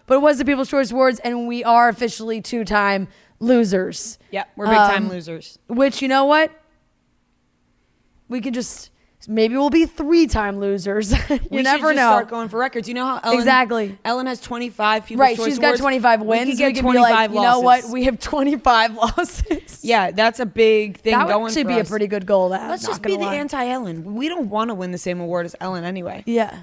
But it was the People's Choice Awards, and we are officially 2-time losers. Yeah, we're big-time losers. Which, you know what? We could just... Maybe we'll be 3-time losers. You never know. Start going for records. You know how Ellen has 25 People's Choice Awards. Right, she's got 25 wins. We could get 25 be like, losses. You know what? We have 25 losses. Yeah, that's a big thing going for us. That would actually be a pretty good goal to have. Let's just be the anti-Ellen. We don't want to win the same award as Ellen anyway. Yeah.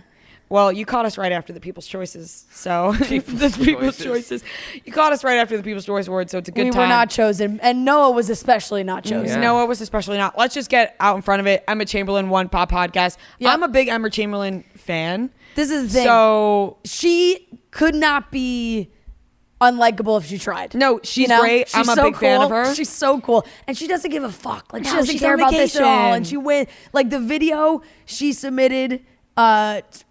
Well, you caught us right after the People's Choices. So the People's Choices. You caught us right after the People's Choice Award, so it's a good time. We were not chosen, and Noah was especially not chosen. Yeah. Noah was especially not. Let's just get out in front of it. Emma Chamberlain won Pop Podcast. Yep. I'm a big Emma Chamberlain fan. This is the thing. So she could not be unlikable if she tried. No, she's great. I'm a big fan of her. She's so cool. And she doesn't give a fuck. Like, she doesn't care about this at all. And she went, like, the video she submitted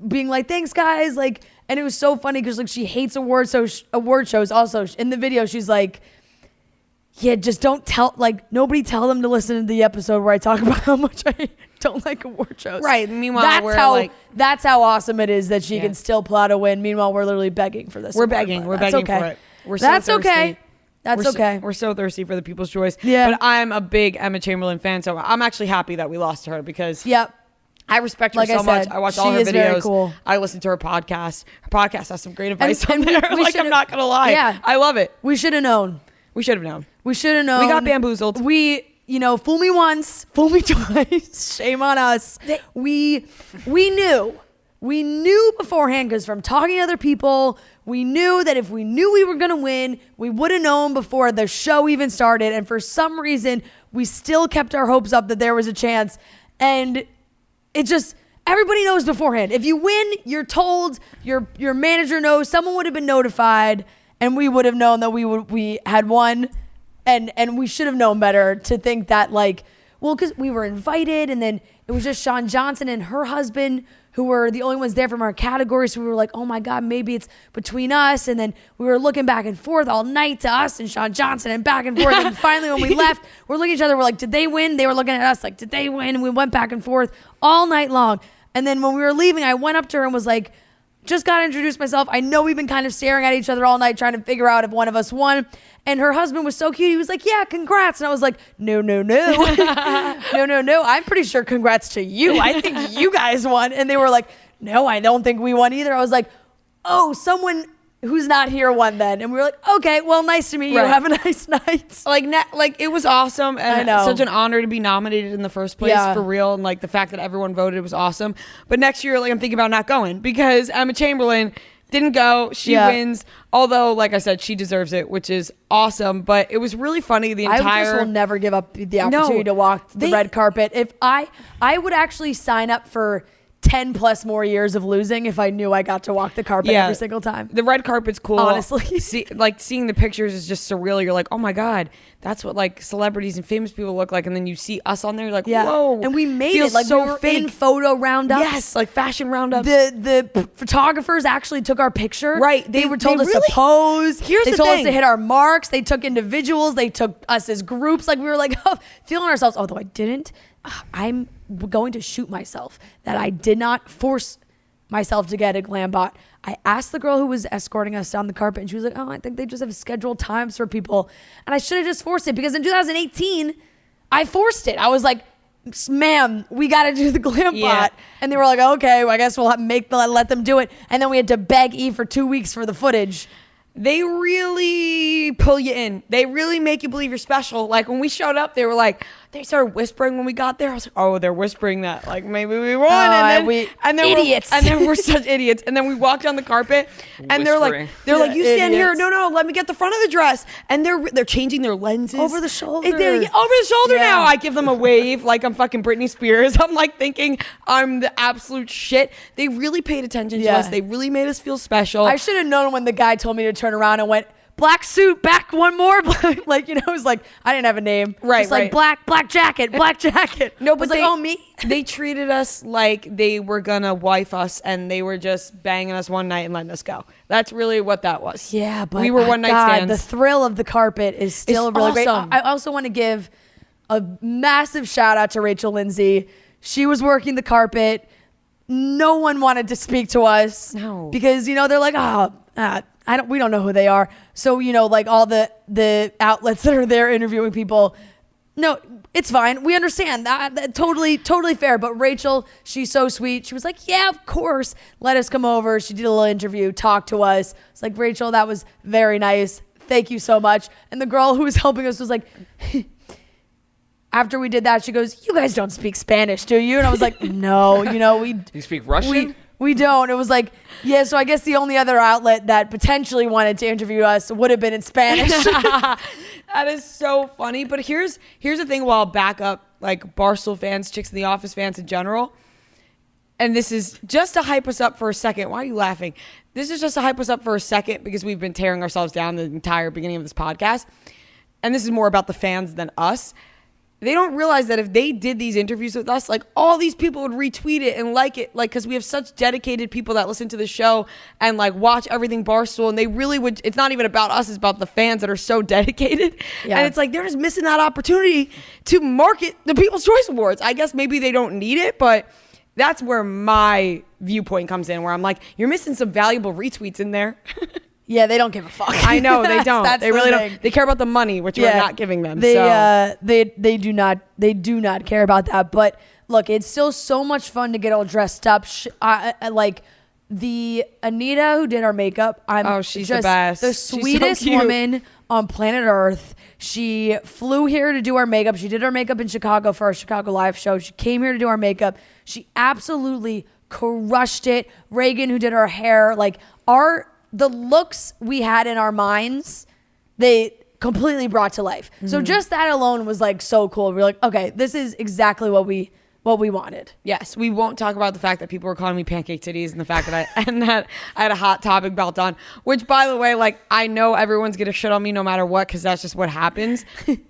being like, thanks guys, like, and it was so funny because like she hates award shows. Also in the video she's like, yeah, just don't tell, like, nobody tell them to listen to the episode where I talk about how much I don't like award shows. Right. Meanwhile, that's how awesome it is that she can still pull out a win. Meanwhile, we're literally begging for this. We're begging for it. That's okay. We're so thirsty for the People's Choice. Yeah. But I'm a big Emma Chamberlain fan, so I'm actually happy that we lost to her because I respect her so much. I watch all her videos. Very cool. I listen to her podcast. Her podcast has some great advice on there. Like, I'm not gonna lie. Yeah. I love it. We should have known. We should have known. We should have known. We got bamboozled. Fool me once, fool me twice. Shame on us. We knew. We knew beforehand because from talking to other people, we knew that if we knew we were going to win, we would have known before the show even started. And for some reason, we still kept our hopes up that there was a chance. And it just, everybody knows beforehand. If you win, you're told, your manager knows, someone would have been notified, and we would have known that we had won. And we should have known better to think that, like, well, because we were invited, and then it was just Sean Johnson and her husband who were the only ones there from our category. So we were like, oh my God, maybe it's between us. And then we were looking back and forth all night to us and Sean Johnson and back and forth. And finally when we left, we're looking at each other. We're like, did they win? They were looking at us like, did they win? And we went back and forth all night long. And then when we were leaving, I went up to her and was like, just got to introduce myself. I know we've been kind of staring at each other all night trying to figure out if one of us won. And her husband was so cute. He was like, yeah, congrats. And I was like, no. no. I'm pretty sure congrats to you. I think you guys won. And they were like, no, I don't think we won either. I was like, oh, someone who's not here won then. And we were like, okay, well, nice to meet you. Right. Have a nice night. Like it was awesome. And I know. Such an honor to be nominated in the first place, for real. And like the fact that everyone voted was awesome. But next year, like, I'm thinking about not going because Emma Chamberlain didn't go. She wins. Although, like I said, she deserves it, which is awesome. But it was really funny. I just will never give up the opportunity to walk the red carpet. If I would actually sign up for 10 plus more years of losing if I knew I got to walk the carpet every single time. The red carpet's cool. Honestly. Seeing the pictures is just surreal. You're like, oh my God, that's what like celebrities and famous people look like. And then you see us on there, you're like, whoa. And we made it. Like, so we were in photo roundups. Yes, like fashion roundups. The photographers actually took our picture. Right. They were told us to pose. They told us to hit our marks. They took individuals. They took us as groups. Like, we were like, feeling ourselves. Although I didn't. I'm going to shoot myself that I did not force myself to get a glam bot. I asked the girl who was escorting us down the carpet, and she was like, oh, I think they just have scheduled times for people. And I should have just forced it because in 2018, I forced it. I was like, ma'am, we got to do the glam bot. And they were like, okay, well, I guess we'll let them do it. And then we had to beg Eve for 2 weeks for the footage. They really pull you in. They really make you believe you're special. Like when we showed up, they were like, they started whispering when we got there. I was like, oh, they're whispering that like maybe we won. And then idiots. And then we're such idiots. And then we walked down the carpet and they're like, you stand here. No, let me get the front of the dress. And they're changing their lenses. Over the shoulder. Over the shoulder now. I give them a wave like I'm fucking Britney Spears. I'm like thinking I'm the absolute shit. They really paid attention to us. They really made us feel special. I should have known when the guy told me to turn around and went, black suit, back one more. Like, it was like, I didn't have a name. Right, It's like black jacket. No, but like, oh, me? They treated us like they were gonna wife us and they were just banging us one night and letting us go. That's really what that was. Yeah, but we were one night stands. The thrill of the carpet is still really great. I also want to give a massive shout out to Rachel Lindsay. She was working the carpet. No one wanted to speak to us. No. Because, they're like, we don't know who they are. So, like all the outlets that are there interviewing people, no, it's fine. We understand that totally fair. But Rachel, she's so sweet. She was like, yeah, of course. Let us come over. She did a little interview, talked to us. It's like, Rachel, that was very nice. Thank you so much. And the girl who was helping us was like, after we did that, she goes, you guys don't speak Spanish, do you? And I was like, no, You speak Russian? We don't. It was like, yeah, so I guess the only other outlet that potentially wanted to interview us would have been in Spanish. That is so funny. But here's the thing, while I'll back up like Barstool fans, Chicks in the Office fans in general. And this is just to hype us up for a second. Why are you laughing? This is just to hype us up for a second because we've been tearing ourselves down the entire beginning of this podcast. And this is more about the fans than us. They don't realize that if they did these interviews with us, like all these people would retweet it and like it, like, because we have such dedicated people that listen to the show and like watch everything Barstool, and they really would. It's not even about us; it's about the fans that are so dedicated. Yeah. And it's like they're just missing that opportunity to market the People's Choice Awards. I guess maybe they don't need it, but that's where my viewpoint comes in, where I'm like, you're missing some valuable retweets in there. Yeah, they don't give a fuck. I know they don't. They really don't. They care about the money, which we're not giving them. They do not care about that. But look, it's still so much fun to get all dressed up. Like the Anita who did our makeup. She's the best. The sweetest woman on planet Earth. She flew here to do our makeup. She did our makeup in Chicago for our Chicago live show. She came here to do our makeup. She absolutely crushed it. Reagan, who did our hair, like the looks we had in our minds, they completely brought to life. Mm-hmm. So just that alone was like so cool. We're like, okay, this is exactly what we wanted. Yes, we won't talk about the fact that people were calling me pancake titties and the fact that I had a Hot Topic belt on, which, by the way, like, I know everyone's gonna shit on me no matter what, because that's just what happens.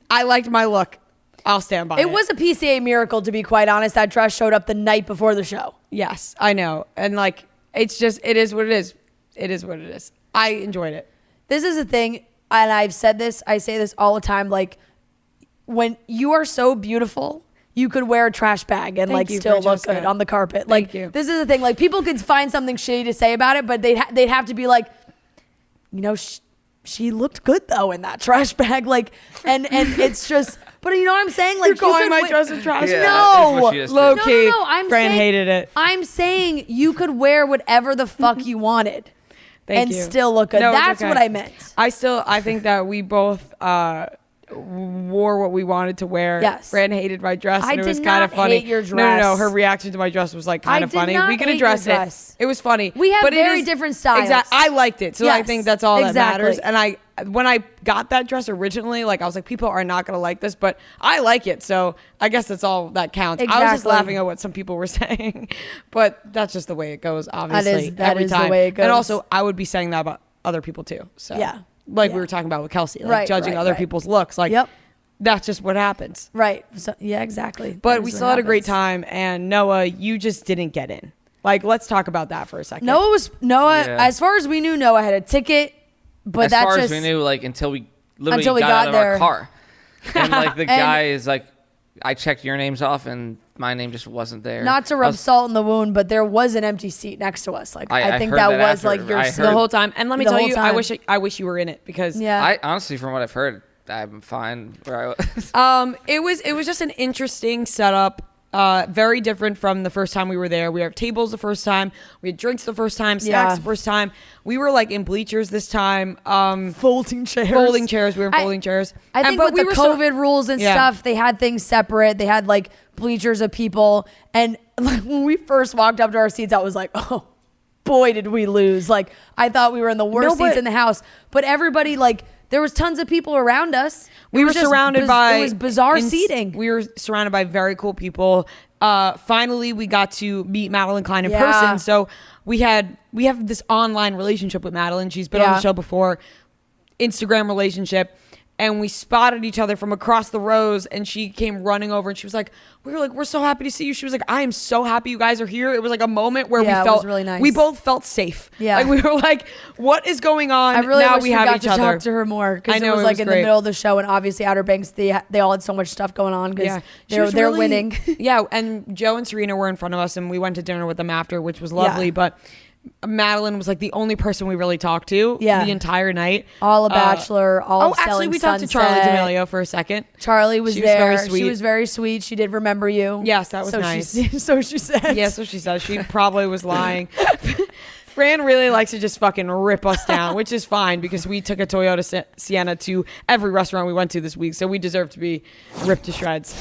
I liked my look. I'll stand by it. It was a PCA miracle, to be quite honest. That dress showed up the night before the show. Yes, I know. And like, it is what it is. It is what it is. I enjoyed it. This is the thing, and I say this all the time, like, when you are so beautiful, you could wear a trash bag and still look good on the carpet. Like, this is the thing, like, people could find something shitty to say about it, but they'd have to be like, she looked good though in that trash bag, like, and it's just, but you know what I'm saying? Like, you're calling my dress a trash bag? No, low key. No. Fran hated it. I'm saying you could wear whatever the fuck you wanted. And still look good. No, that's what I meant. I think that we both wore what we wanted to wear. Yes. Fran hated my dress, and it was kind of I funny. did not hate your dress. No. Her reaction to my dress was like kind of funny. We could address it. It was funny. We have very different styles. Exactly. I liked it, so I think that's all that matters. Exactly. And when I got that dress originally, like, I was like, people are not going to like this, but I like it, so I guess that's all that counts. Exactly. I was just laughing at what some people were saying, but that's just the way it goes, obviously. That is time. The way it goes. And also, I would be saying that about other people too. So yeah. We were talking about with Kelsey, like judging other people's looks. Like, that's just what happens. Right. So, yeah, exactly. But we still had a great time. And Noah, you just didn't get in. Like, let's talk about that for a second. Noah, as far as we knew, Noah had a ticket. But as far as we knew, like, until we literally got out of our car. And like the guy is like, I checked your names off and my name just wasn't there. Not to rub salt in the wound, but there was an empty seat next to us. Like, I think that was like your the whole time. And let me tell you, I wish you were in it, because I honestly, from what I've heard, I'm fine where I was. It was just an interesting setup. Very different from the first time we were there. We had tables the first time. We had drinks the first time. Snacks the first time. We were like in bleachers this time. Folding chairs. We were in folding chairs. I think with the COVID rules and stuff, they had things separate. They had like bleachers of people. And like, when we first walked up to our seats, I was like, oh, boy, did we lose. Like, I thought we were in the worst seats in the house. But everybody, like, there was tons of people around us. We were surrounded by... It was bizarre seating. We were surrounded by very cool people. Finally, we got to meet Madelyn Cline in person. So we have this online relationship with Madelyn. She's been on the show before. Instagram relationship. And we spotted each other from across the rows, and she came running over, and she was like, we're so happy to see you. She was like, I am so happy you guys are here. It was like a moment where we felt really nice. We both felt safe. Yeah. Like, we were like, what is going on? I really now wish we have got each to other. talk to her more, because it was like in great. the middle of the show, and obviously Outer Banks, they all had so much stuff going on because they're winning. Yeah, and Joe and Serena were in front of us, and we went to dinner with them after, which was lovely. But Madelyn was like the only person we really talked to the entire night. All a bachelor, all actually we talked to Charlie D'Amelio for a second. Charlie was there. Very sweet. She was very sweet. She did remember you. Yes, that was nice. So she said. Yeah, so she said. She probably was lying. Fran really likes to just fucking rip us down, which is fine because we took a Toyota Sienna to every restaurant we went to this week, so we deserve to be ripped to shreds.